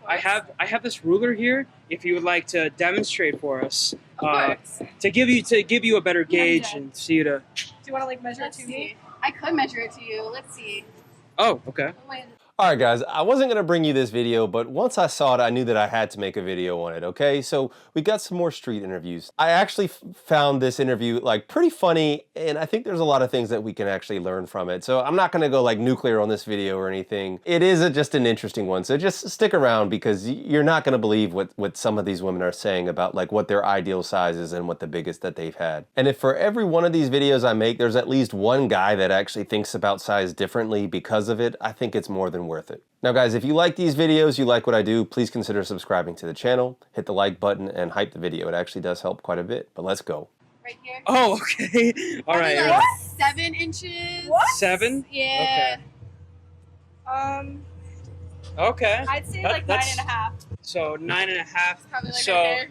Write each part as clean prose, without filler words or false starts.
I have this ruler here. If you would like to demonstrate for us, to give you a better gauge and see you to. Do you want to like measure it to me? I could measure it to you. Let's see. Oh, okay. Alright guys, I wasn't going to bring you this video, but once I saw it, I knew that I had to make a video on it, okay? So we got some more street interviews. I actually found this interview like pretty funny, and I think there's a lot of things that we can actually learn from it. So I'm not going to go like nuclear on this video or anything. It is just an interesting one, so just stick around because you're not going to believe what some of these women are saying about like what their ideal size is and what the biggest that they've had. And if for every one of these videos I make, there's at least one guy that actually thinks about size differently because of it, I think it's more than worth it. Now guys, if you like these videos, you like what I do, please consider subscribing to the channel, hit the like button, and hype the video. It actually does help quite a bit, but let's go. Right here. Oh, okay. All right. Like 7 inches. What? 7? Yeah. Okay. Okay. I'd say like 9.5. So 9.5. Probably like so. right there.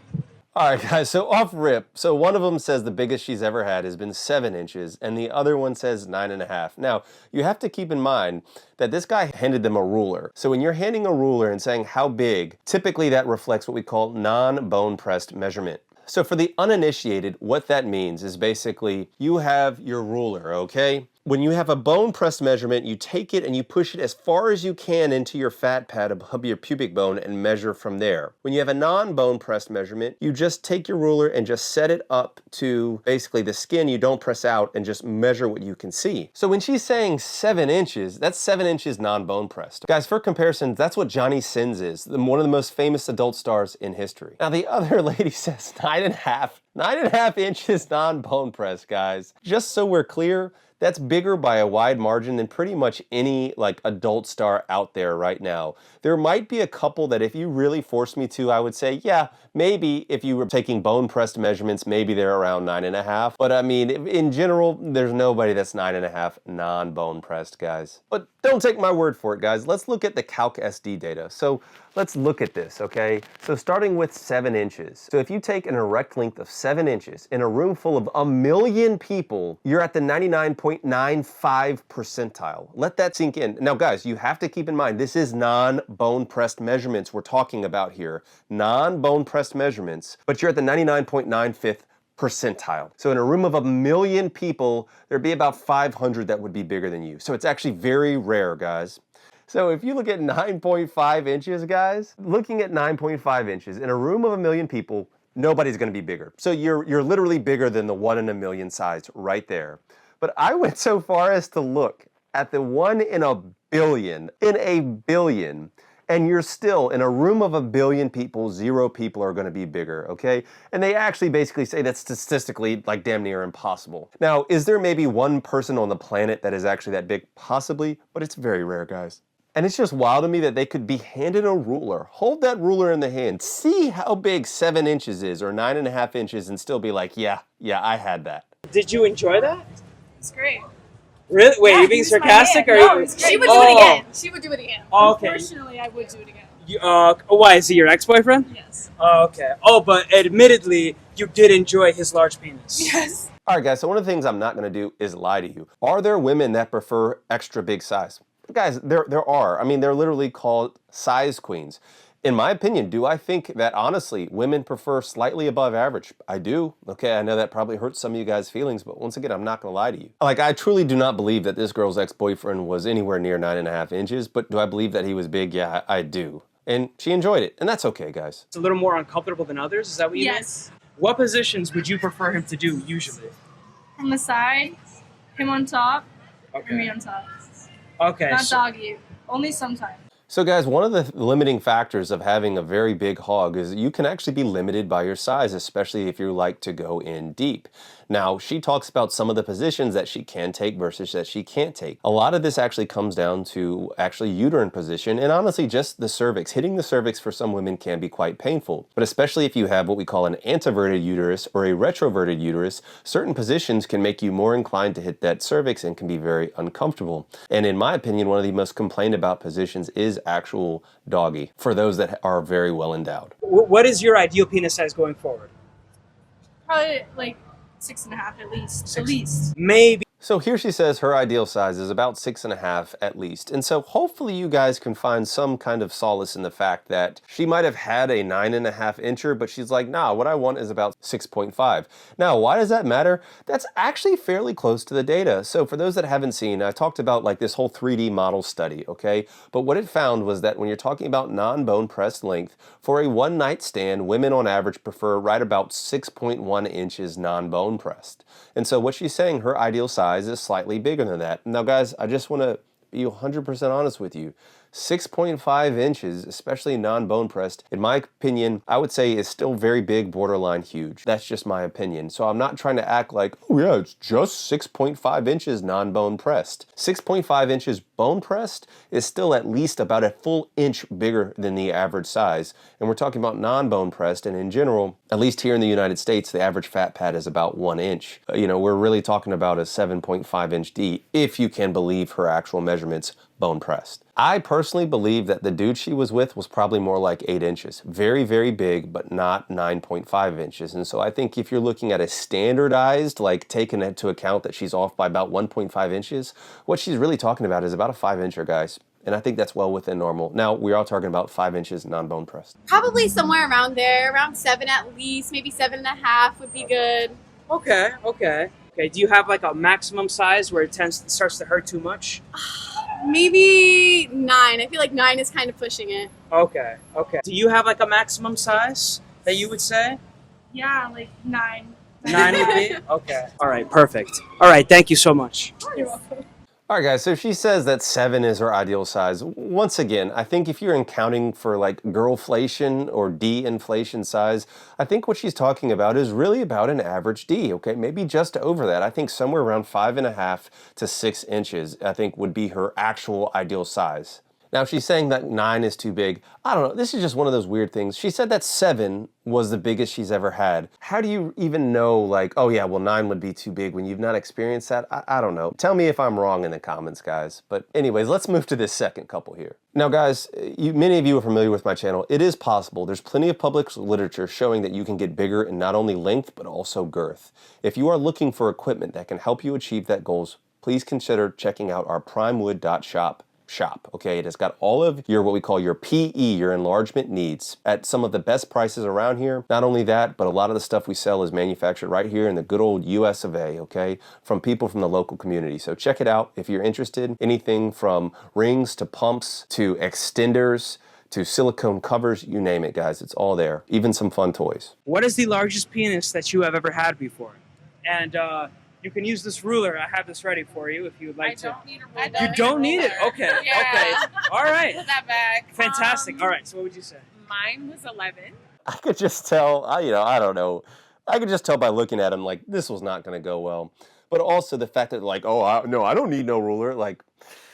Alright guys, so off rip, so one of them says the biggest she's ever had has been 7 inches, and the other one says 9.5. Now, you have to keep in mind that this guy handed them a ruler. So when you're handing a ruler and saying how big, typically that reflects what we call non-bone pressed measurement. So for the uninitiated, what that means is basically you have your ruler, okay? When you have a bone pressed measurement, you take it and you push it as far as you can into your fat pad above your pubic bone and measure from there. When you have a non-bone pressed measurement, you just take your ruler and just set it up to basically the skin. You don't press out and just measure what you can see. So when she's saying 7 inches, that's 7 inches non-bone pressed. Guys, for comparison, that's what Johnny Sins is, one of the most famous adult stars in history. Now the other lady says 9.5. 9.5 inches non-bone pressed, guys. Just so we're clear, that's bigger by a wide margin than pretty much any like adult star out there right now. There might be a couple that if you really forced me to, I would say, yeah, maybe if you were taking bone pressed measurements, maybe they're around 9.5. But I mean, in general, there's nobody that's 9.5 non-bone pressed, guys. But don't take my word for it, guys. Let's look at the Calc SD data. So let's look at this, okay? So starting with 7 inches. So if you take an erect length of 7 inches in a room full of 1 million people, you're at the 99.95 percentile. Let that sink in. Now guys, you have to keep in mind, this is non-bone pressed measurements we're talking about here. Non-bone pressed measurements, but you're at the 99.95th percentile. So in a room of 1 million people, there'd be about 500 that would be bigger than you. So it's actually very rare, guys. So if you look at 9.5 inches, guys, looking at 9.5 inches in a room of 1 million people, nobody's going to be bigger. So you're literally bigger than the 1 in a million size right there. But I went so far as to look at the 1 in a billion, and you're still in a room of 1 billion people, 0 people are going to be bigger, okay? And they actually basically say that's statistically like damn near impossible. Now, is there maybe one person on the planet that is actually that big? Possibly, but it's very rare, guys. And it's just wild to me that they could be handed a ruler, hold that ruler in the hand, see how big 7 inches is or 9.5 inches and still be like, yeah, I had that. Did you enjoy that? It's great. Really? Wait, Yeah, you being use my sarcastic? hand. Or No, you... it's great. She would do it again. She would do it again. Oh, okay. Unfortunately, I would do it again. Why, is he your ex-boyfriend? Yes. Oh, okay. Oh, but admittedly, you did enjoy his large penis. Yes. All right, guys, so one of the things I'm not going to do is lie to you. Are there women that prefer extra big size? Guys, there are. I mean, they're literally called size queens. In my opinion, do I think that honestly women prefer slightly above average? I do. Okay, I know that probably hurts some of you guys' feelings, but once again, I'm not gonna lie to you. Like, I truly do not believe that this girl's ex-boyfriend was anywhere near 9.5 inches, but do I believe that he was big? Yeah, I do. And she enjoyed it, and that's okay, guys. It's a little more uncomfortable than others, is that what you mean? Yes. What positions would you prefer him to do usually? On the side, him on top, Okay. and me on top. Okay. Not doggy. Only sometimes. So guys, one of the limiting factors of having a very big hog is you can actually be limited by your size, especially if you like to go in deep. Now, she talks about some of the positions that she can take versus that she can't take. A lot of this actually comes down to actually uterine position and honestly just the cervix. Hitting the cervix for some women can be quite painful, but especially if you have what we call an anteverted uterus or a retroverted uterus, certain positions can make you more inclined to hit that cervix and can be very uncomfortable. And in my opinion, one of the most complained about positions is actual doggy for those that are very well endowed. What is your ideal penis size going forward? Probably like 6.5 at least. At least. Maybe. So here she says her ideal size is about 6.5 at least. And so hopefully you guys can find some kind of solace in the fact that she might have had a 9.5 incher, but she's like, nah, what I want is about 6.5. Now, why does that matter? That's actually fairly close to the data. So for those that haven't seen, I talked about like this whole 3D model study, okay? But what it found was that when you're talking about non-bone pressed length, for a one night stand, women on average prefer right about 6.1 inches non-bone pressed. And so what she's saying, her ideal size is slightly bigger than that. Now guys, I just want to be 100% honest with you. 6.5 inches, especially non-bone pressed, in my opinion, I would say is still very big, borderline huge. That's just my opinion. So I'm not trying to act like, oh yeah, it's just 6.5 inches non-bone pressed. 6.5 inches bone pressed is still at least about a full inch bigger than the average size. And we're talking about non-bone pressed, and in general, at least here in the United States, the average fat pad is about 1 inch. You know, we're really talking about a 7.5 inch D, if you can believe her actual measurements bone pressed. I personally believe that the dude she was with was probably more like 8 inches. Very, very big, but not 9.5 inches. And so I think if you're looking at a standardized, like taking into account that she's off by about 1.5 inches, what she's really talking about is about a 5 incher, guys. And I think that's well within normal. Now, we're all talking about 5 inches non-bone pressed. Probably somewhere around there, around 7 at least, maybe 7.5 would be good. Okay, okay. Okay, do you have like a maximum size where it starts to hurt too much? Maybe 9. I feel like 9 is kind of pushing it. Okay, okay. Do you have like a maximum size that you would say? Yeah, like 9. 9 would be? Okay. All right, perfect. All right, thank you so much. You're welcome. All right, guys, so she says that 7 is her ideal size. Once again, I think if you're accounting for like girlflation or D-inflation size, I think what she's talking about is really about an average D, okay? Maybe just over that. I think somewhere around 5.5 to 6 inches, I think would be her actual ideal size. Now, if she's saying that 9 is too big, I don't know. This is just one of those weird things. She said that 7 was the biggest she's ever had. How do you even know, like, oh yeah, well 9 would be too big when you've not experienced that? I don't know. Tell me if I'm wrong in the comments, guys. But anyways, let's move to this second couple here. Now, guys, many of you are familiar with my channel. It is possible. There's plenty of published literature showing that you can get bigger in not only length, but also girth. If you are looking for equipment that can help you achieve that goals, please consider checking out our primewood.shop. Okay, it has got all of your what we call your PE, your enlargement needs, at some of the best prices around here. Not only that, but a lot of the stuff we sell is manufactured right here in the good old US of A, okay, from people from the local community. So check it out if you're interested. Anything from rings to pumps to extenders to silicone covers, you name it, guys, it's all there. Even some fun toys. What is the largest penis that you have ever had before? And you can use this ruler. I have this ready for you if you would like to. I don't need a ruler. You don't need it? Okay. Yeah. Okay. All right. Put that back. Fantastic. All right. So what would you say? Mine was 11. I could just tell, I don't know. I could just tell by looking at him, like, this was not going to go well. But also the fact that, like, oh, no, I don't need no ruler. Like,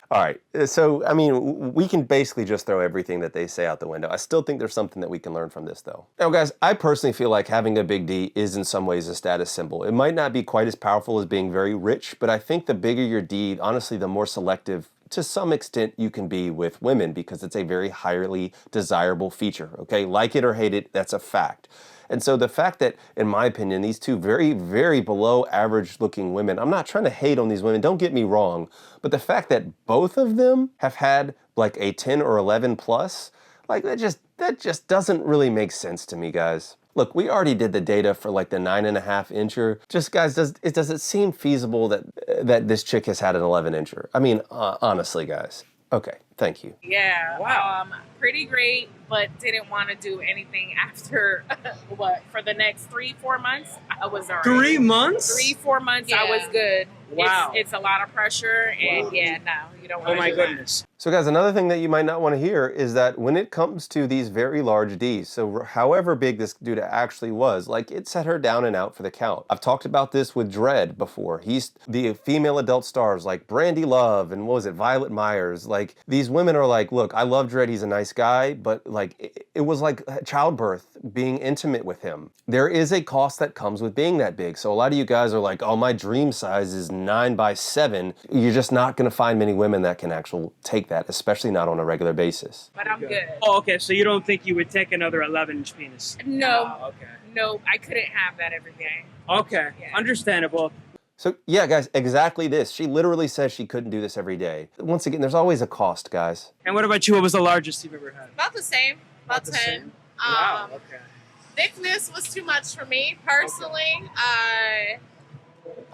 all right. So, I mean, we can basically just throw everything that they say out the window. I still think there's something that we can learn from this, though. Now, guys, I personally feel like having a big D is in some ways a status symbol. It might not be quite as powerful as being very rich, but I think the bigger your D, honestly, the more selective to some extent you can be with women because it's a very highly desirable feature, okay? Like it or hate it, that's a fact. And so the fact that, in my opinion, these two very, very below average looking women, I'm not trying to hate on these women, don't get me wrong, but the fact that both of them have had like a 10 or 11 plus, like that just doesn't really make sense to me, guys. Look, we already did the data for like the 9.5 incher. Just guys, does it seem feasible that this chick has had an 11 incher? I mean, honestly, guys. Okay, thank you. Yeah. Wow. Pretty great, but didn't want to do anything after for the next 3-4 months. I was all right. 3 months? 3-4 months, I was good. Wow. It's a lot of pressure, and yeah, no, you don't want Oh to my do that. goodness. So guys, another thing that you might not want to hear is that when it comes to these very large Ds, so however big this dude actually was, like it set her down and out for the count. I've talked about this with Dredd before. He's the female adult stars like Brandy Love and what was it, Violet Myers. Like these women are like, look, I love Dredd, he's a nice guy, but like it was like childbirth, being intimate with him. There is a cost that comes with being that big. So a lot of you guys are like, oh, my dream size is 9x7. You're just not going to find many women that can actually take that, especially not on a regular basis. But I'm good. Oh, okay. So you don't think you would take another 11-inch penis? No, Oh, okay. no, I couldn't have that every day. Okay. Yeah. Understandable. So yeah, guys, exactly this. She literally says she couldn't do this every day. Once again, there's always a cost, guys. And what about you? What was the largest you've ever had? About the same. About the 10. same? Wow. Okay. Thickness was too much for me personally.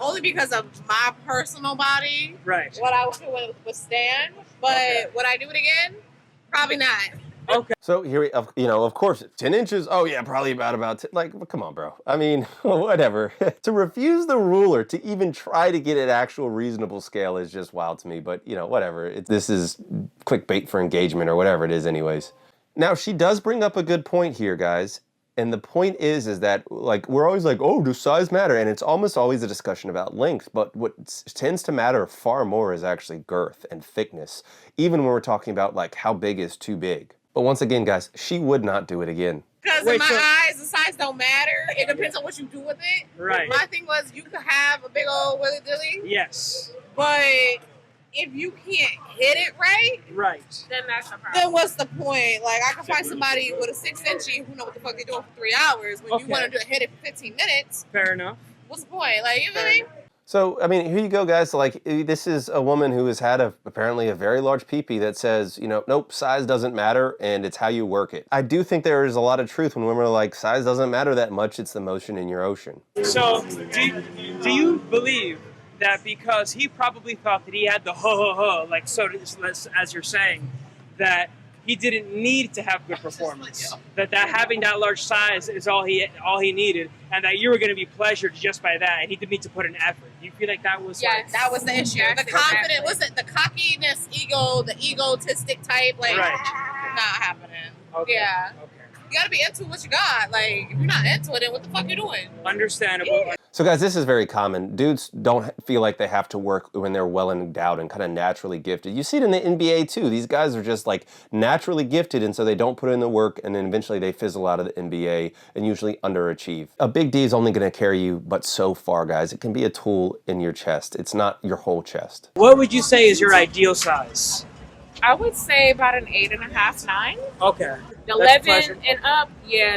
Only because of my personal body, Right. what I would withstand. But would I do it again? Probably not. Okay. So here we, of course, 10 inches. Oh yeah, probably about 10, like, come on, bro. I mean, whatever. To refuse the ruler, to even try to get an actual reasonable scale is just wild to me. But whatever. This is quick bait for engagement or whatever it is, anyways. Now she does bring up a good point here, guys. And the point is that, like, we're always like, oh, does size matter? And it's almost always a discussion about length, but what tends to matter far more is actually girth and thickness, even when we're talking about, like, how big is too big. But once again, guys, she would not do it again. Because in my eyes, the size don't matter. It depends on what you do with it. Right. My thing was, you could have a big old willy dilly, Yes. but if you can't hit it right, Then that's a problem. then what's the point? Like, I can find somebody with a 6-inch who know what the fuck they're doing for 3 hours. When you want to hit it for 15 minutes, Fair enough. what's the point? Like, you know what I mean? So, I mean, here you go, guys. Like, this is a woman who has had apparently a very large peepee that says, nope, size doesn't matter, and it's how you work it. I do think there is a lot of truth when women are like, size doesn't matter that much, it's the motion in your ocean. So, do you believe that because he probably thought that he had the like as you're saying, that he didn't need to have good performance, that having that large size is all he needed, and that you were going to be pleasured just by that, and he didn't need to put an effort. Do you feel like that was That was the issue. The confidence wasn't the cockiness, the egotistic type. Like, not happening. Okay. Yeah. Okay. You gotta be into what you got. Like, if you're not into it, then what the fuck you doing? Understandable. Yeah. So guys, this is very common. Dudes don't feel like they have to work when they're well endowed and kind of naturally gifted. You see it in the NBA too. These guys are just like naturally gifted, and so they don't put in the work, and then eventually they fizzle out of the NBA and usually underachieve. A big D is only going to carry you but so far, guys. It can be a tool in your chest. It's not your whole chest. What would you say is your ideal size? I would say about an 8.5, 9. Okay. 11 and up,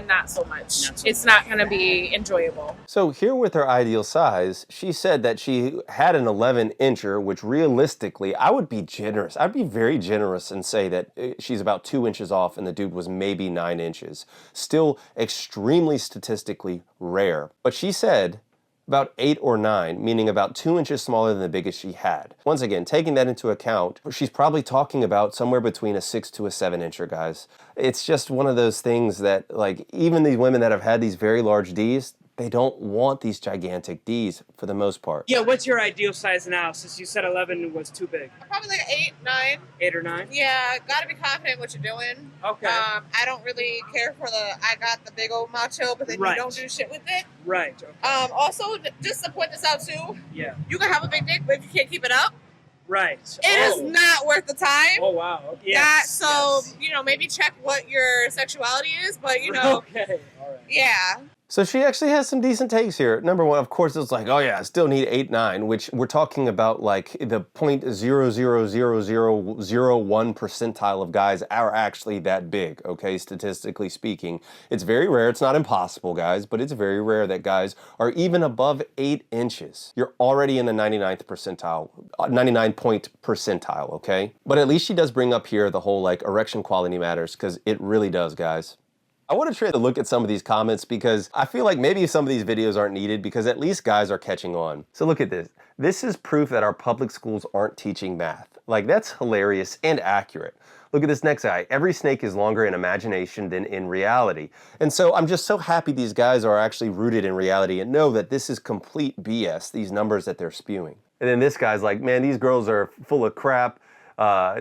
not so much. It's not going to be enjoyable. So here with her ideal size, she said that she had an 11-incher, which realistically, I would be generous. I'd be very generous and say that she's about 2 inches off and the dude was maybe 9 inches. Still extremely statistically rare. But she said about 8 or 9, meaning about 2 inches smaller than the biggest she had. Once again, taking that into account, she's probably talking about somewhere between a 6 to a 7-incher, guys. It's just one of those things that, like, even these women that have had these very large Ds, they don't want these gigantic Ds for the most part. Yeah, what's your ideal size now, since you said 11 was too big? Probably like 8, 9. 8 or 9? Yeah, gotta be confident in what you're doing. Okay. I don't really care for I got the big old macho, but then you don't do shit with it. Right. Okay. Also, just to point this out too, Yeah. you can have a big dick, but if you can't keep it up, Right. it is not worth the time. Oh, wow. Yes. Maybe check what your sexuality is, but Okay. All right. yeah. So she actually has some decent takes here. Number one, of course, it's like, oh yeah, I still need 8, 9, which we're talking about like the 0.00001 percentile of guys are actually that big, okay, statistically speaking. It's very rare. It's not impossible, guys, but it's very rare that guys are even above 8 inches. You're already in the 99th percentile, 99-point percentile, okay? But at least she does bring up here the whole like erection quality matters, because it really does, guys. I want to try to look at some of these comments because I feel like maybe some of these videos aren't needed because at least guys are catching on. So look at this. This is proof that our public schools aren't teaching math. Like, that's hilarious and accurate. Look at this next guy. Every snake is longer in imagination than in reality. And so I'm just so happy these guys are actually rooted in reality and know that this is complete BS, these numbers that they're spewing. And then this guy's like, man, these girls are full of crap.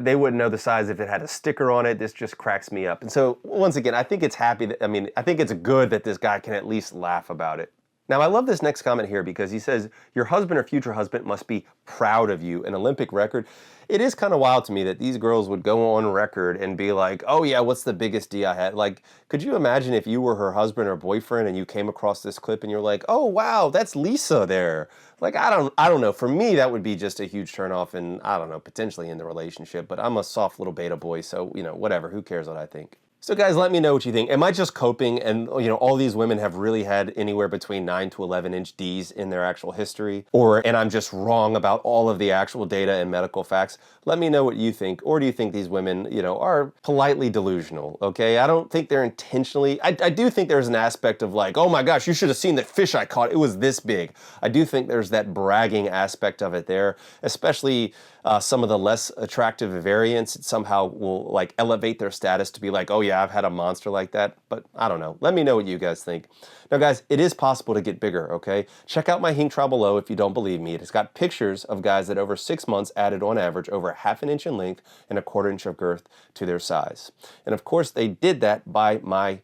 They wouldn't know the size if it had a sticker on it. This just cracks me up. And so once again, I think it's I think it's good that this guy can at least laugh about it. Now, I love this next comment here because he says, your husband or future husband must be proud of you, an Olympic record. It is kind of wild to me that these girls would go on record and be like, oh yeah, what's the biggest D I had? Like, could you imagine if you were her husband or boyfriend and you came across this clip and you're like, oh wow, that's Lisa there. Like, I don't know. For me, that would be just a huge turnoff and, I don't know, potentially in the relationship. But I'm a soft little beta boy, so, whatever. Who cares what I think? So guys, let me know what you think. Am I just coping and, you know, all these women have really had anywhere between 9 to 11 inch Ds in their actual history? And I'm just wrong about all of the actual data and medical facts? Let me know what you think. Or do you think these women, you know, are politely delusional, okay? I don't think they're intentionally, I do think there's an aspect of like, oh my gosh, you should have seen that fish I caught. It was this big. I do think there's that bragging aspect of it there, especially some of the less attractive variants. It somehow will like elevate their status to be like, oh yeah, I've had a monster like that. But I don't know. Let me know what you guys think. Now guys, it is possible to get bigger, okay? Check out my Hink trial below if you don't believe me. It's got pictures of guys that over 6 months added on average over 1/2 inch in length and 1/4 inch of girth to their size. And of course they did that by my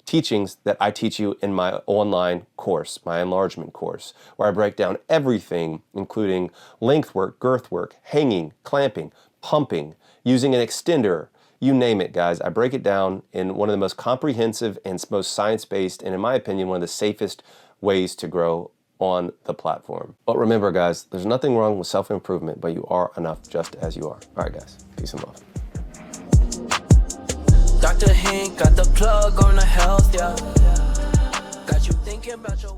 teachings that I teach you in my online course, my enlargement course, where I break down everything, including length work, girth work, hanging, clamping, pumping, using an extender, you name it, guys. I break it down in one of the most comprehensive and most science-based, and in my opinion, one of the safest ways to grow on the platform. But remember, guys, there's nothing wrong with self-improvement, but you are enough just as you are. All right, guys, peace and love. Dr. Hink got the plug on the health, yeah. Got you thinking about your